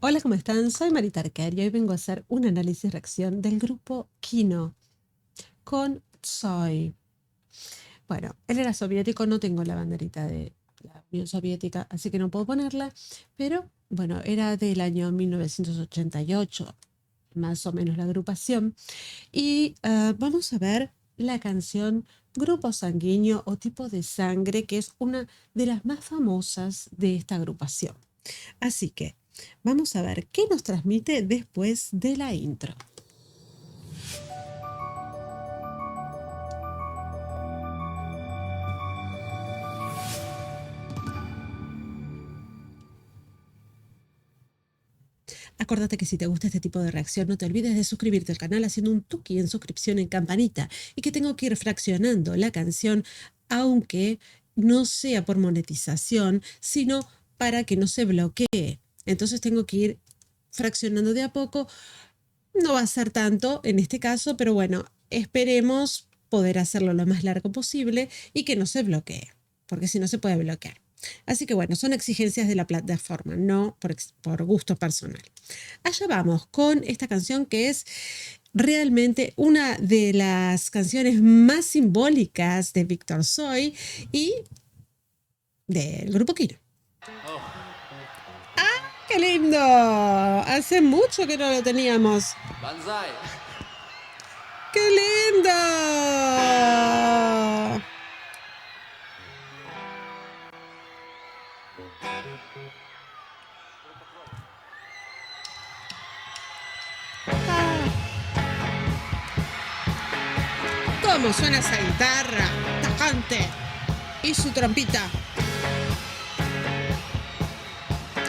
Hola, ¿cómo están? Soy Marita Arquer y hoy vengo a hacer un análisis-reacción del grupo Kino con Tsoi. Bueno, él era soviético, no tengo la banderita de la Unión Soviética, así que no puedo ponerla, pero bueno, era del año 1988, más o menos la agrupación. Y vamos a ver la canción Grupo Sanguíneo o Tipo de Sangre, que es una de las más famosas de esta agrupación. Así que vamos a ver qué nos transmite después de la intro. Acordate que si te gusta este tipo de reacción, no te olvides de suscribirte al canal haciendo un tuki en suscripción en campanita y que tengo que ir fraccionando la canción, aunque no sea por monetización, sino para que no se bloquee. Entonces tengo que ir fraccionando de a poco. No va a ser tanto en este caso, pero bueno, esperemos poder hacerlo lo más largo posible y que no se bloquee, porque si no se puede bloquear. Así que bueno, son exigencias de la plataforma, no por gusto personal. Allá vamos con esta canción que es realmente una de las canciones más simbólicas de Víctor Tsoi y del grupo Kino. ¡Ah, qué lindo! Hace mucho que no lo teníamos. Banzai. ¡Qué lindo! ¿Cómo suena esa guitarra tajante? Y su trompita.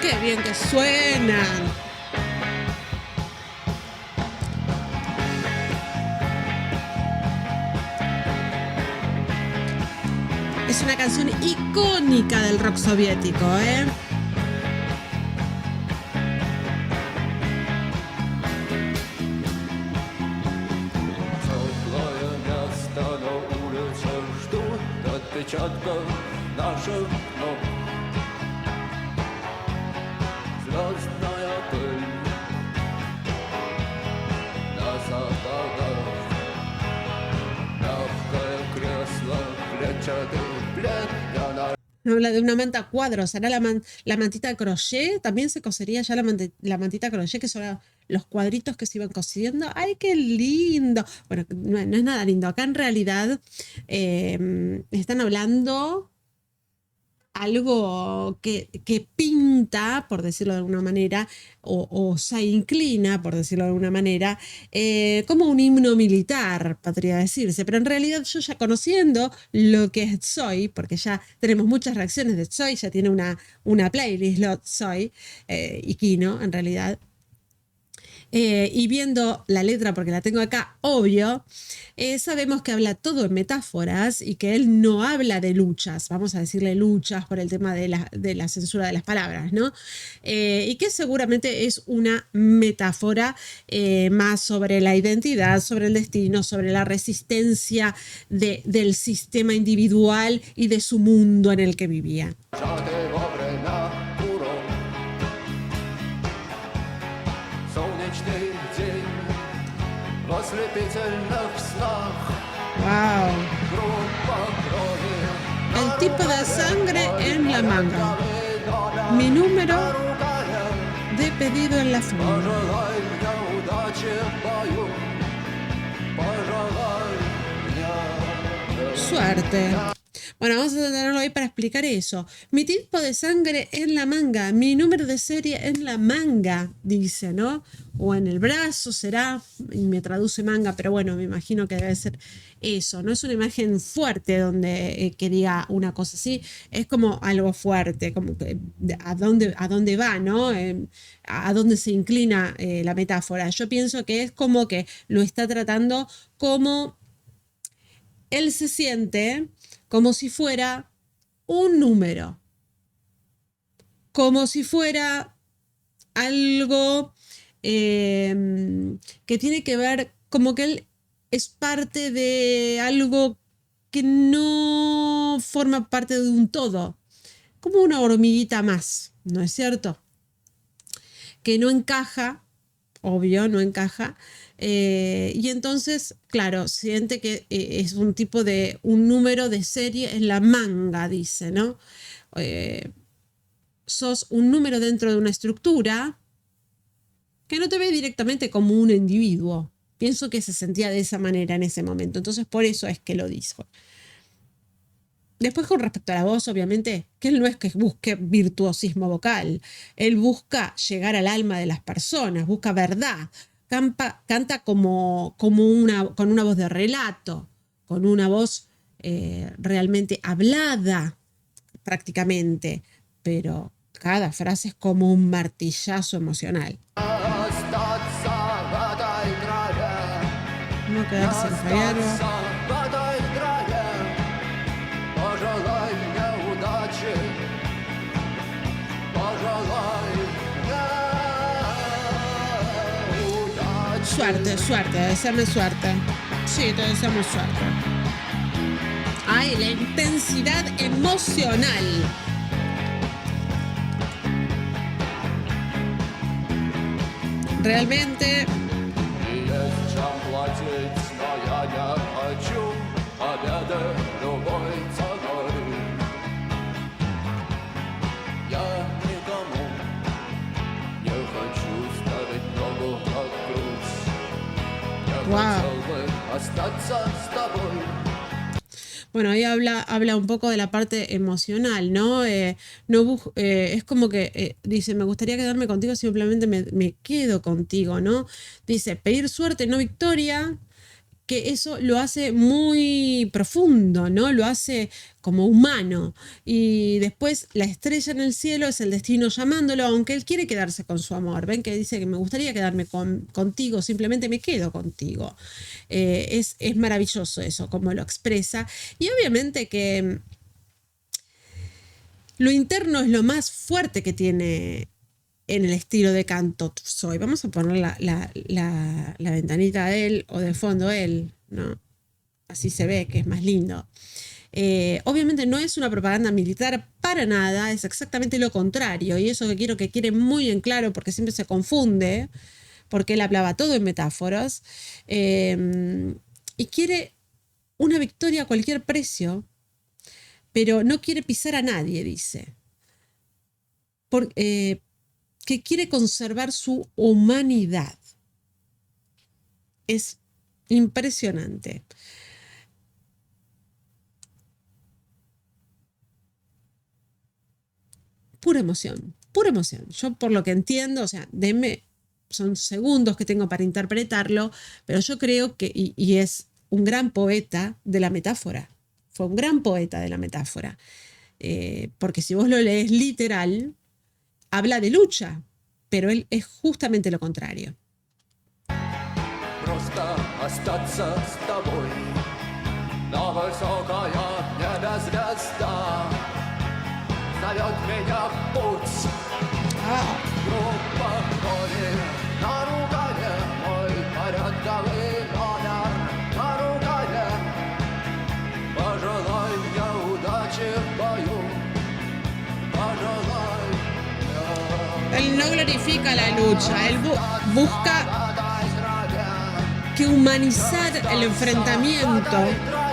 ¡Qué bien que suenan! Es una canción icónica del rock soviético, ¿eh? Habla de una manta cuadro, será la mantita de crochet, también se cosería ya la mantita de crochet, que son los cuadritos que se iban cosiendo. ¡Ay, qué lindo! Bueno, no es nada lindo. Acá en realidad están hablando algo que pinta, por decirlo de alguna manera, o se inclina, por decirlo de alguna manera, como un himno militar, podría decirse. Pero en realidad yo ya conociendo lo que es Tsoi, porque ya tenemos muchas reacciones de Tsoi, ya tiene una playlist, lo Tsoi y Kino, en realidad. Y viendo la letra, porque la tengo acá, obvio, sabemos que habla todo en metáforas y que él no habla de luchas, vamos a decirle luchas por el tema de la censura de las palabras, ¿no? Y que seguramente es una metáfora más sobre la identidad, sobre el destino, sobre la resistencia del sistema individual y de su mundo en el que vivía. Wow. El tipo de sangre en la manga. Mi número de pedido en la funda. Suerte. Bueno, vamos a tenerlo ahí para explicar eso. Mi tipo de sangre en la manga, mi número de serie en la manga, dice, ¿no? O en el brazo será, y me traduce manga, pero bueno, me imagino que debe ser eso. No es una imagen fuerte donde que diga una cosa así, es como algo fuerte, como que a dónde va, ¿no? A dónde se inclina la metáfora. Yo pienso que es como que lo está tratando como él se siente como si fuera un número, como si fuera algo que tiene que ver, como que él es parte de algo que no forma parte de un todo, como una hormiguita más, ¿no es cierto? que no encaja, obvio, no encaja. Y entonces, claro, siente que es un número de serie en la manga, dice, ¿no? Sos un número dentro de una estructura que no te ve directamente como un individuo. Pienso que se sentía de esa manera en ese momento, entonces por eso es que lo dijo. Después, con respecto a la voz, obviamente, que él no es que busque virtuosismo vocal, él busca llegar al alma de las personas, busca verdad, canta con una voz de relato, con una voz realmente hablada prácticamente, pero cada frase es como un martillazo emocional. No quedarse en fallarlo. Suerte, deseame suerte. Sí, te deseamos suerte. Ay, la intensidad emocional. Realmente. Wow. Bueno, ahí habla un poco de la parte emocional, ¿no? Es como que dice, me gustaría quedarme contigo, simplemente me quedo contigo, ¿no? Dice, pedir suerte, no victoria, que eso lo hace muy profundo, ¿no? Lo hace como humano. Y después la estrella en el cielo es el destino llamándolo, aunque él quiere quedarse con su amor. Ven que dice que me gustaría quedarme contigo, simplemente me quedo contigo. Es maravilloso eso, como lo expresa. Y obviamente que lo interno es lo más fuerte que tiene en el estilo de canto Tzuzoy. Vamos a poner la ventanita de él o de fondo él, ¿no? Así se ve que es más lindo. Obviamente no es una propaganda militar para nada, es exactamente lo contrario. Y eso que quiero que quede muy en claro, porque siempre se confunde, porque él hablaba todo en metáforas. Y quiere una victoria a cualquier precio, pero no quiere pisar a nadie, dice. Que quiere conservar su humanidad. Es impresionante. Pura emoción, pura emoción. Yo por lo que entiendo, o sea, son segundos que tengo para interpretarlo, pero yo creo que, y es un gran poeta de la metáfora, fue un gran poeta de la metáfora, porque si vos lo lees literal, habla de lucha, pero él es justamente lo contrario. Él no glorifica la lucha, él busca que humanizar el enfrentamiento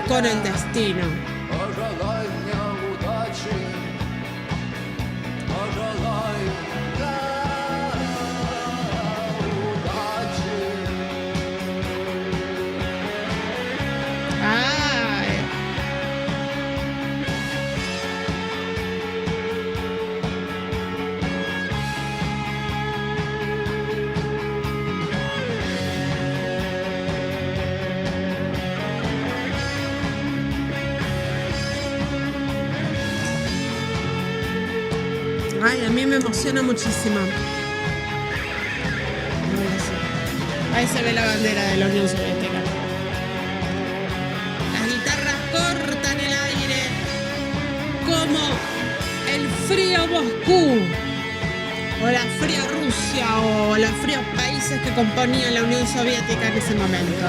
con el destino. Ay, a mí me emociona muchísimo. Ahí se ve la bandera de la Unión Soviética. Las guitarras cortan el aire como el frío Moscú, o la fría Rusia, o los fríos países que componían la Unión Soviética en ese momento.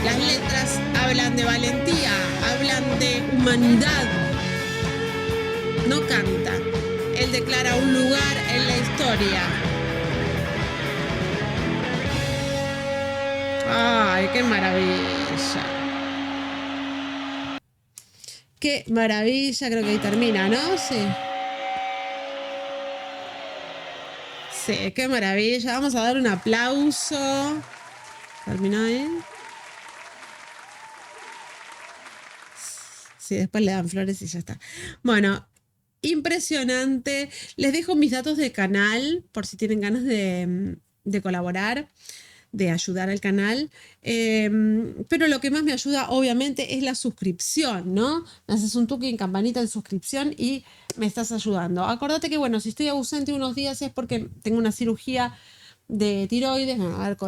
Las letras hablan de valentía, hablan de humanidad. No canta. él declara un lugar en la historia. ¡Ay, qué maravilla! ¡Qué maravilla! Creo que ahí termina, ¿no? Sí. Sí, qué maravilla. Vamos a dar un aplauso. ¿Terminó ahí? Sí, después le dan flores y ya está. Bueno, impresionante. Les dejo mis datos de canal por si tienen ganas de colaborar, de ayudar al canal. Pero lo que más me ayuda, obviamente, es la suscripción, ¿no? Me haces un tuki en campanita de suscripción y me estás ayudando. Acordate que, bueno, si estoy ausente unos días es porque tengo una cirugía de tiroides, me va a dar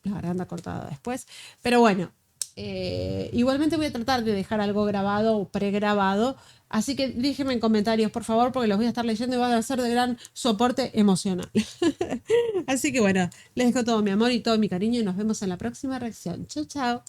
la garganta cortada después. Pero bueno, igualmente voy a tratar de dejar algo grabado o pregrabado. Así que déjenme en comentarios, por favor, porque los voy a estar leyendo y van a ser de gran soporte emocional. Así que bueno, les dejo todo mi amor y todo mi cariño y nos vemos en la próxima reacción. Chau, chau.